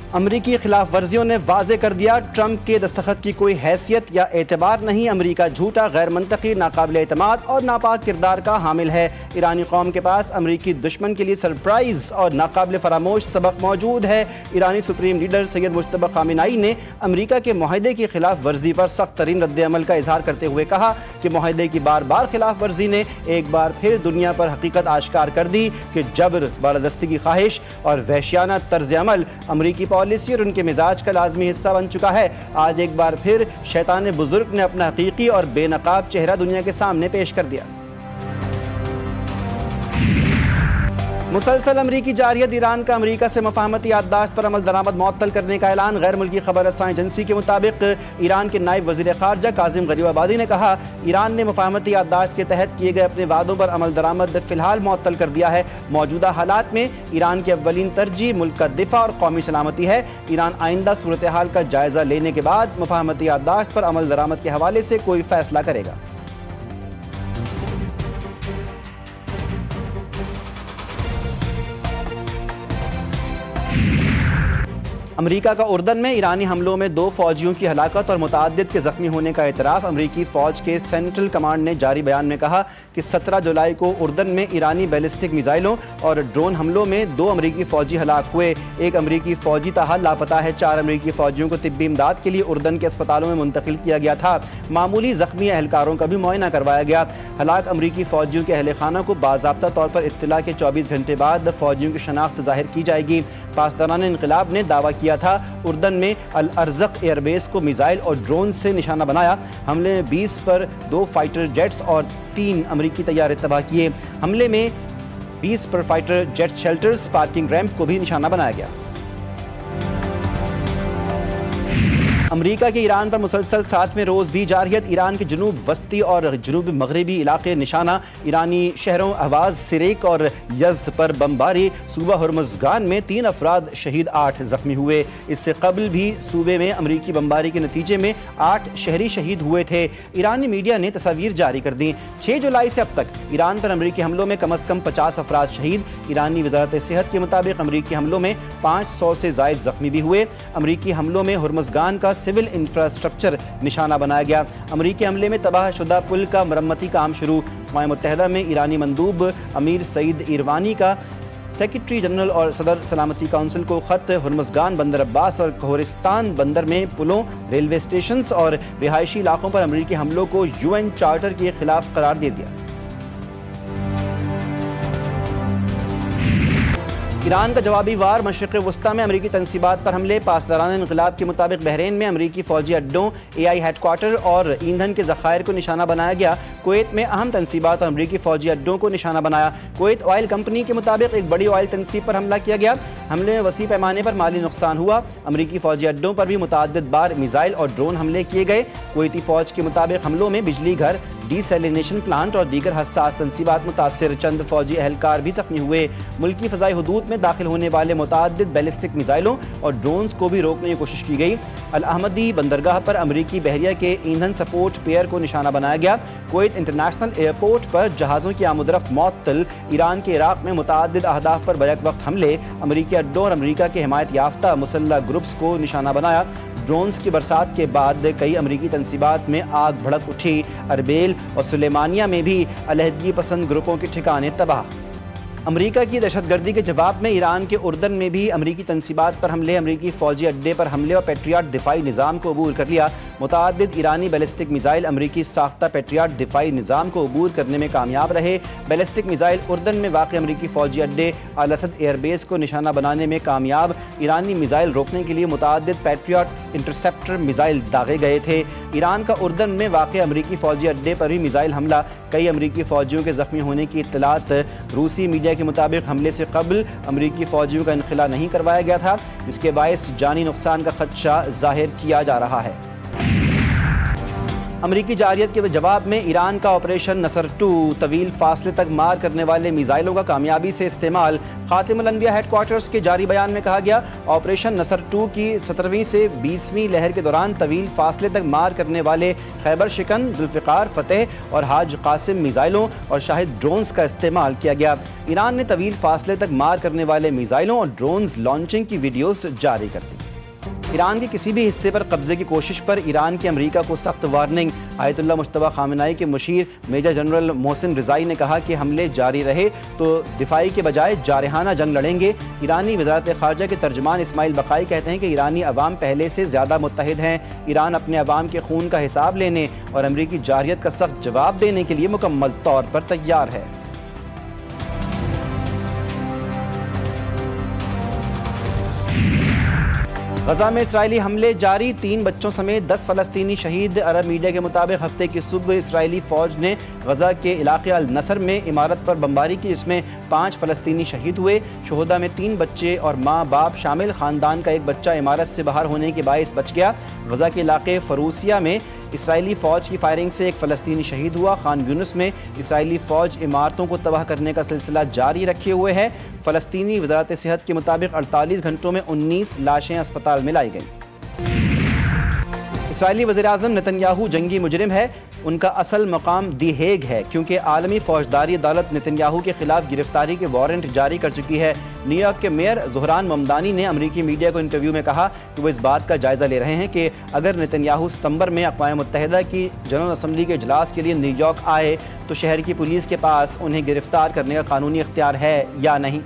अमरीकी खिलाफ वर्जियों ने वाजे कर दिया, ट्रंप के दस्तखत की कोई हैसियत या एतबार नहीं। अमरीका झूठा, गैर मंतकी, नाकाबिल एतमाद और नापाक किरदार का हामिल है। ईरानी कौम के पास अमरीकी दुश्मन के लिए सरप्राइज और नाकाबिल फरामोश सबक मौजूद है। ईरानी supreme leader Sayyid Mojtaba Khamenei ने अमरीका के मुआहदे की खिलाफ वर्जी पर सख्त तरीन रद्द-ए-अमल का इजहार करते हुए कहा कि मुआहदे की बार बार खिलाफ वर्जी ने एक बार फिर दुनिया पर हकीकत आश्कार कर दी कि जबर, बालादस्ती की ख्वाहिश और वहशियाना तर्ज अमल अमरीकी पॉलिसी और उनके मिजाज का लाजमी हिस्सा बन चुका है। आज एक बार फिर शैतान बुजुर्ग ने अपना हकीकी और बेनकाब चेहरा दुनिया के सामने पेश कर दिया। मुसलसल अमरीकी जारियत ईरान का अमरीका से मुफाहमती याददाश्त पर अमल दरामद मुअत्तल करने का ऐलान। गैर मुल्की खबर रसां एजेंसी के मुताबिक ईरान के नायब वज़ीर ख़ारजा काज़िम गरीबाबादी ने कहा, ईरान ने मुफाहमती याददाश्त के तहत किए गए अपने वादों पर अमल दरामद फ़िलहाल मुअत्तल कर दिया है। मौजूदा हालात में ईरान की अव्वलीन तरजीह मुल्क का दिफा और कौमी सलामती है। ईरान आइंदा सूरत हाल का जायज़ा लेने के बाद मुफाहमती याददाश्त पर अमल दरामद के हवाले से कोई फैसला करेगा। अमरीका का उर्दन में ईरानी हमलों में 2 फौजियों की हलाकत और मुतअद्दिद के जख्मी होने का एतराफ़। अमरीकी फ़ौज के सेंट्रल कमांड ने जारी बयान में कहा कि 17 जुलाई को उर्दन में ईरानी बैलिस्टिक मिसाइलों और ड्रोन हमलों में 2 अमरीकी फ़ौजी हलाक हुए। एक अमरीकी फ़ौजी ताहाल लापता है। 4 अमरीकी फ़ौजियों को तिब्बी इमदाद के लिए उर्दन के अस्पतालों में मुंतकिल किया गया था। मामूली जख्मी एहलकारों का भी मुआयना करवाया गया। हलाक अमरीकी फ़ौजियों के अहल खाना को बाज़ाब्ता तौर पर इत्तला के 24 घंटे बाद फ़ौजियों की शनाख्त ज़ाहिर की जाएगी। पासदारान इनक़िलाब ने दावा किया था उर्दन में अल अर्ज़क़ एयरबेस को मिसाइल और ड्रोन से निशाना बनाया। हमले में 20 पर 2 फाइटर जेट्स और 3 अमरीकी तैयारे तबाह किए। हमले में 20 पर fighter jet shelters, parking ramp को भी निशाना बनाया गया। अमरीका के ईरान पर मुसलसल 7वें रोज़ भी जारियत। ईरान के जनूब वस्ती और जनूब मगरबी इलाके निशाना। ईरानी शहरों अहवाज, सिरेक और यज़्द पर बमबारी। सूबा हुर्मुज़गान में 3 अफराद शहीद, 8 जख्मी हुए। इससे कबल भी सूबे में अमरीकी बमबारी के नतीजे में 8 शहरी शहीद हुए थे। ईरानी मीडिया ने तस्वीर जारी कर दी। 6 जुलाई से अब तक ईरान पर अमरीकी हमलों में कम अज़ कम 50 अफराद शहीद। ईरानी वज़ारत सेहत के मुताबिक अमरीकी हमलों में 500 से ज़ायद जख्मी भी हुए। अमरीकी हमलों में हुर्मुज़गान का सिविल इंफ्रास्ट्रक्चर निशाना बनाया गया। अमरीकी हमले में तबाह शुदा पुल का मरम्मती काम शुरू। अक़वाम मुत्तहिदा में ईरानी मंदूब अमीर सईद इरवानी का सेक्रेटरी जनरल और सदर सलामती काउंसिल को ख़त। हुर्मुज़गान, बंदर अब्बास और कोहरिस्तान बंदर में पुलों, रेलवे स्टेशन और रिहायशी इलाकों पर अमरीकी हमलों को UN चार्टर के खिलाफ करार दे दिया। ईरान का जवाबी वार। मशरिक़ वस्ता में अमरीकी तनसीबात पर हमले। पासदारान इनक़िलाब के मुताबिक बहरीन में अमरीकी फ़ौजी अड्डों, AI हेडक्वार्टर और ईंधन के ज़खायर को निशाना बनाया गया। कुवैत में अहम तनसीबात और अमरीकी फ़ौजी अड्डों को निशाना बनाया। कुवैत ऑयल कंपनी के मुताबिक एक बड़ी ऑयल तनसीब पर हमला किया गया। हमले में वसी पैमाने पर माली नुकसान हुआ। अमरीकी फ़ौजी अड्डों पर भी मुतअद्दिद बार मिसाइल और ड्रोन हमले किए गए। कुवैती फ़ौज के मुताबिक हमलों में बिजली घर, डीसैलिनेशन प्लांट और दीगर हसास तनसीबात मुतासर। चंद फौजी एहलकार भी जख्मी हुए। मुल्की फ़ज़ाई हुदूद में दाखिल होने वाले मुतअद्दिद बैलिस्टिक मिसाइलों और ड्रोन्स को भी रोकने की कोशिश की गई। अल अहमदी बंदरगाह पर अमरीकी बहरिया के ईंधन सपोर्ट पेयर को निशाना बनाया गया। कुवैत इंटरनेशनल एयरपोर्ट पर जहाज़ों की आमदरफ्त मुअत्तल। ईरान के इराक़ में मुतअद्दिद अहदाफ पर बैक वक्त हमले। अमरीकी अड्डों और अमरीका के हिमायत याफ्ता मुसल्लह ग्रुप्स को निशाना बनाया। ड्रोन्स की बरसात के बाद कई अमरीकी तनसीबात में आग भड़क उठी। अरबेल और सुलेमानिया में भी अलहदगी पसंद ग्रुपों के ठिकाने तबाह। अमरीका की दहशतगर्दी के जवाब में ईरान के उर्दन में भी अमरीकी तनसीबात पर हमले। अमरीकी फ़ौजी अड्डे पर हमले और पेट्रियाट दिफाई निज़ाम को अबूर कर लिया। मुतअद्दिद ईरानी बैलिस्टिक मिसाइल अमरीकी साख्ता पेट्रियाट दिफाई निज़ाम को अबूर करने में कामयाब रहे। बैलिस्टिक मिसाइल उर्दन में वाक़ अमरीकी फ़ौजी अड्डे अल असद एयरबेस को निशाना बनाने में कामयाब। ईरानी मिसाइल रोकने के लिए मुतअद्दिद पेट्रियाट इंटरसेप्टर मिसाइल दागे गए थे। ईरान का उर्दन में वाक़ अमरीकी फ़ौजी अड्डे पर भी मिसाइल हमला। कई अमरीकी फ़ौजियों के ज़ख्मी होने की इत्तलात। रूसी मीडिया के मुताबिक हमले से कबल अमरीकी फ़ौजियों का इनखला नहीं करवाया गया था, जिसके बायस जानी नुकसान का खदशा जाहिर किया जा रहा है। अमरीकी जारियत के जवाब में ईरान का ऑपरेशन नसर 2 तवील फासले तक मार करने वाले मिसाइलों का कामयाबी से इस्तेमाल। खातिमुल अनबिया हेडक्वार्टर्स के जारी बयान में कहा गया, ऑपरेशन नसर 2 की 17वीं से 20वीं लहर के दौरान तवील फासले तक मार करने वाले खैबर शिकन, जुल्फ़िकार, फतेह और हाज कासिम मिसाइलों और शाहिद ड्रोन्स का इस्तेमाल किया गया। ईरान ने तवील फासले तक मार करने वाले मिसाइलों और ड्रोन्स लॉन्चिंग की वीडियोस जारी कर दी। ईरान के किसी भी हिस्से पर कब्जे की कोशिश पर ईरान की अमेरिका को सख्त वार्निंग। आयतुल्लाह मुश्तबा खामेनी के मुशीर मेजर जनरल मोहसिन रिजाई ने कहा कि हमले जारी रहे तो दिफाई के बजाय जारहाना जंग लड़ेंगे। ईरानी वज़ारत ख़ारजा के तर्जुमान इस्माइल बक़ाई कहते हैं कि ईरानी अवाम पहले से ज़्यादा मुत्तहिद हैं। ईरान अपने अवाम के खून का हिसाब लेने और अमरीकी जारहियत का सख्त जवाब देने के लिए मुकम्मल तौर पर तैयार है। गजा में इसराइली हमले जारी, 3 बच्चों समेत 10 फ़लस्तीनी शहीद। अरब मीडिया के मुताबिक हफ्ते की सुबह इसराइली फ़ौज ने गजा के इलाके अल नसर में इमारत पर बमबारी की, जिसमें 5 फ़लस्तीनी शहीद हुए। शोहदा में 3 बच्चे और माँ बाप शामिल। ख़ानदान का एक बच्चा इमारत से बाहर होने के बायस बच गया। गजा के इलाके फ़रूसिया में इसराइली फ़ौज की फायरिंग से एक फ़लस्तीनी शहीद हुआ। खान यूनिस में इसराइली फ़ौज इमारतों को तबाह करने का सिलसिला जारी रखे हुए है। फ़लस्तीनी वज़ारत सेहत के मुताबिक 48 घंटों में 19 लाशें अस्पताल में लाई गईं। इसराइली वज़ीर-ए-आज़म नेतन्याहू जंगी मुजरिम है, उनका असल मकाम दी हेग है, क्योंकि आलमी फौजदारी अदालत नेतन्याहू के खिलाफ गिरफ्तारी के वारंट जारी कर चुकी है। न्यूयॉर्क के मेयर ज़ुहरान ममदानी ने अमरीकी मीडिया को इंटरव्यू में कहा कि वो इस बात का जायज़ा ले रहे हैं कि अगर नेतन्याहू सितंबर में अक़वाम मुत्तहिदा की जनरल असम्बली के इजलास के लिए न्यूयॉर्क आए तो शहर की पुलिस के पास उन्हें गिरफ्तार करने का कानूनी इख्तियार है या नहीं।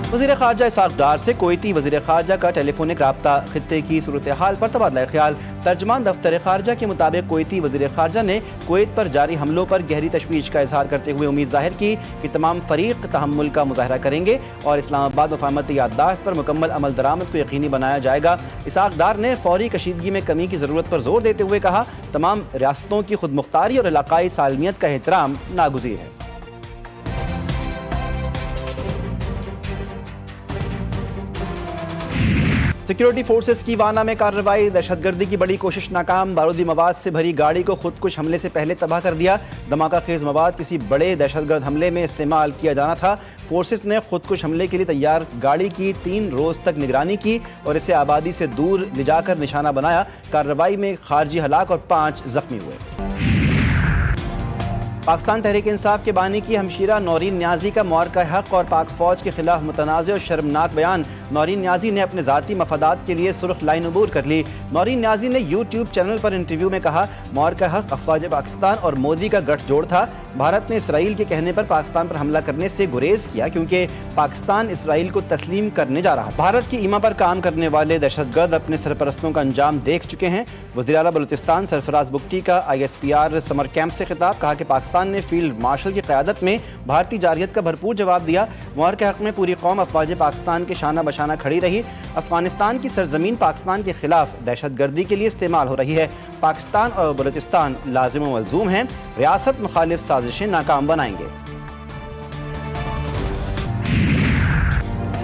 वज़ीर ख़ारजा इसाक़ डार से कोयती वज़ीर ख़ारजा का टेलीफोनिक राब्ता, खित्ते की सूरत हाल पर तबादला ख्याल। तर्जमान दफ्तर ख़ारजा के मुताबिक कोयती वज़ीर ख़ारजा ने कुवैत पर जारी हमलों पर गहरी तशवीश का इजहार करते हुए उम्मीद ज़ाहिर की कि तमाम फ़रीक़ तहम्मुल का मुज़ाहरा करेंगे और इस्लामाबाद मफ़ाहमती याददाश्त पर मुकम्मल अमल दरामद को यकीनी बनाया जाएगा। इसाक़ डार ने फ़ौरी कशीदगी में कमी की ज़रूरत पर जोर देते हुए कहा, तमाम रियासतों की खुद मुख्तारी और इलाक़ाई सालमियत का एहतराम नागुज़ीर है। सिक्योरिटी फोर्सेस की वाना में कार्रवाई, दहशतगर्दी की बड़ी कोशिश नाकाम। बारूदी मवाद से भरी गाड़ी को खुदकुश हमले से पहले तबाह कर दिया। धमाका खेज मवाद किसी बड़े दहशतगर्द हमले में इस्तेमाल किया जाना था। फोर्सेस ने खुदकुश हमले के लिए तैयार गाड़ी की 3 रोज तक निगरानी की और इसे आबादी से दूर ले जाकर निशाना बनाया। कार्रवाई में खारजी हलाक और 5 जख्मी हुए। पाकिस्तान तहरीक इंसाफ के बानी की हमशीरा नौरीन न्याजी का मौरका हक और पाक फौज के खिलाफ मुतनाज़ और शर्मनाक बयान। नौरीन न्याजी ने अपने ज़ाती मफादात के लिए सुर्ख लाइन अबूर कर ली। नौरीन न्याजी ने यूट्यूब चैनल पर इंटरव्यू में कहा, मौरका हक अफवाज पाकिस्तान और मोदी का गठजोड़ था। भारत ने इसराइल के कहने पर पाकिस्तान पर हमला करने से गुरेज किया, क्योंकि पाकिस्तान इसराइल को तस्लीम करने जा रहा। भारत की ईमा पर काम करने वाले दहशतगर्द अपने सरपरस्तों का अंजाम देख चुके हैं। वज़ीर आला बलूचिस्तान सरफराज बुगटी का ISPR समर कैंप से खिताब, कहा कि पाकिस्तान ने फील्ड मार्शल की क़यादत में भारतीय जारहियत का भरपूर जवाब दिया। मौरका हक में पूरी कौम अफवाज पाकिस्तान के शाना बशाना खड़ी रही। अफगानिस्तान की सरजमीन पाकिस्तान के खिलाफ दहशतगर्दी के लिए इस्तेमाल हो रही है। पाकिस्तान और बलूचिस्तान लाजिम व मलजूम हैं, रियासत मुखालिफ साजिशें नाकाम बनाएंगे।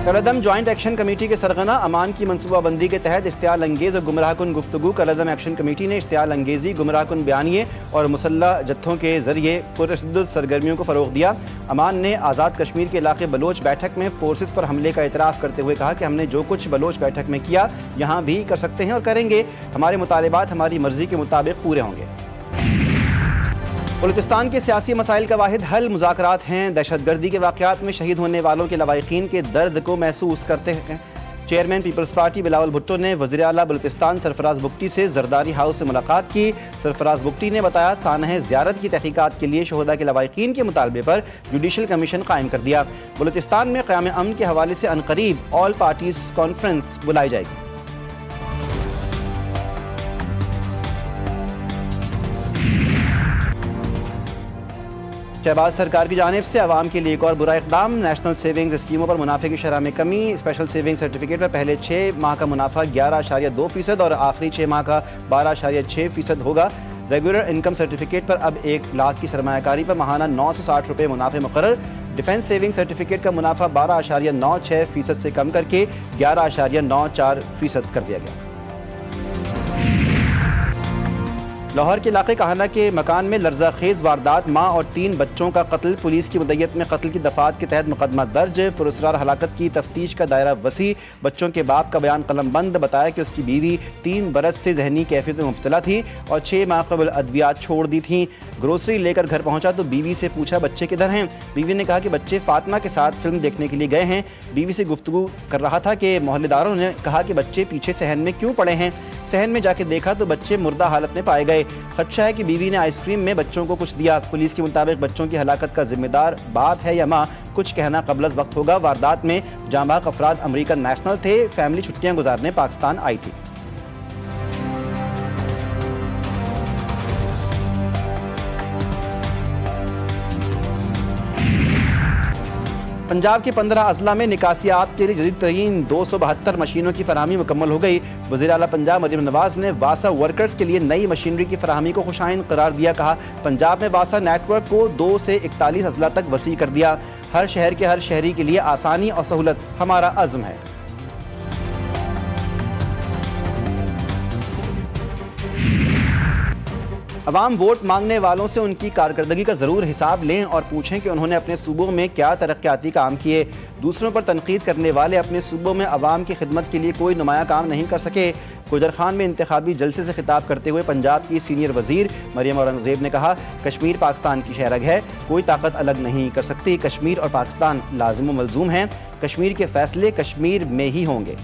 कलअदम ज्वाइंट एक्शन कमेटी के सरगना अमान की मनसूबाबंदी के तहत इश्तियाल अंगेज़ और गुमराहकुन गुफ्तगू। कलअदम एक्शन कमेटी ने इश्तियाल अंगेज़ी, गुमराहकुन बयानिए और मुसल्लह जत्थों के जरिए पुरतशद्दुद सरगर्मियों को फ़रोग़ दिया। अमान ने आज़ाद कश्मीर के इलाके बलोच बैठक में फोर्सेस पर हमले का एतराफ़ करते हुए कहा कि हमने जो कुछ बलोच बैठक में किया यहाँ भी कर सकते हैं और करेंगे। हमारे मुतालिबात हमारी मर्ज़ी के मुताबिक पूरे होंगे। बलूचिस्तान के सियासी मसाइल का वाहिद हल मुज़ाकरात हैं। दहशतगर्दी के वाक़यात में शहीद होने वालों के लवाहिकीन के दर्द को महसूस करते हैं। Chairman Peoples Party Bilawal Bhutto ने वज़ीर आला बलूचिस्तान सरफराज बुगटी से जरदारी हाउस से मुलाकात की। सरफराज बुगटी ने बताया, सानह ज़ियारत की तहकीकात के लिए शोहदा के लवाहिकीन के मुतालबे पर जुडिशल कमीशन कायम कर दिया। बलूचिस्तान में क़याम अमन के हवाले से अनकरीब ऑल पार्टीज़ कॉन्फ्रेंस बुलाई जाएगी। शहबाज सरकार की जानिब से आवाम के लिए एक और बुरा इक़दाम। नेशनल सेविंग्स स्कीमों पर मुनाफे की शरह में कमी। स्पेशल सेविंग सर्टिफिकेट पर पहले 6 माह का मुनाफा 11.2% और आखिरी 6 माह का 12.6% होगा। रेगुलर इनकम सर्टिफिकेट पर अब 1 लाख की सरमायाकारी पर माहाना 960 रुपये मुनाफे मुकर्रर। डिफेंस सेविंग सर्टिफिकेट का मुनाफा 12.96% से कम करके 11.94% कर दिया गया। लाहौर के इलाके कहाना के मकान में लर्जाखेज वारदात, माँ और 3 बच्चों का कत्ल। पुलिस की मुद्दत में कत्ल की दफात के तहत मुकदमा दर्ज। पुरस्कार हलाकत की तफ्तीश का दायरा वसी। बच्चों के बाप का बयान कलमबंद, बताया कि उसकी बीवी 3 बरस से जहनी कैफियत में मुब्तला थी और 6 माह कबल अद्वियात छोड़ दी थी। ग्रोसरी लेकर घर पहुंचा तो बीवी से पूछा बच्चे किधर हैं। बीवी ने कहा कि बच्चे फातिमा के साथ फिल्म देखने के लिए गए हैं। बीवी से गुफ्तगू कर रहा था कि मोहल्लेदारों ने कहा कि बच्चे पीछे सहन में क्यों पड़े हैं। सहन में जाके देखा तो बच्चे मुर्दा हालत में पाए गए। खदशा है कि बीवी ने आइसक्रीम में बच्चों को कुछ दिया। पुलिस के मुताबिक बच्चों की हलाकत का जिम्मेदार बाप है या माँ, कुछ कहना कबल वक्त होगा। वारदात में जांबाग अफराद अमेरिकन नेशनल थे। फैमिली छुट्टियां गुजारने पाकिस्तान आई थी। पंजाब के 15 अजला में निकासियात के लिए जदीद तरीन 272 मशीनों की फराहमी मुकम्मल हो गई। वज़ीर आला पंजाब मरियम नवाज ने वासा वर्कर्स के लिए नई मशीनरी की फराहमी को खुशाइन करार दिया। कहा, पंजाब में वासा नेटवर्क को 2 से 41 अजला तक वसी कर दिया। हर शहर के हर शहरी के लिए आसानी और सहूलत हमारा अज़्म है। अवाम वोट मांगने वालों से उनकी कारकर्दगी का ज़रूर हिसाब लें और पूछें कि उन्होंने अपने सूबों में क्या तरक्याती काम किए। दूसरों पर तनकीद करने वाले अपने सूबों में अवाम की खिदमत के लिए कोई नुमाया काम नहीं कर सके। गुजर खान में इंतखाबी जलसे से खिताब करते हुए पंजाब की सीनियर वजीर मरियम औरंगजेब ने कहा, कश्मीर पाकिस्तान की शहरग है, कोई ताकत अलग नहीं कर सकती। कश्मीर और पाकिस्तान लाजिम व मलजूम हैं। कश्मीर के फैसले कश्मीर में ही होंगे।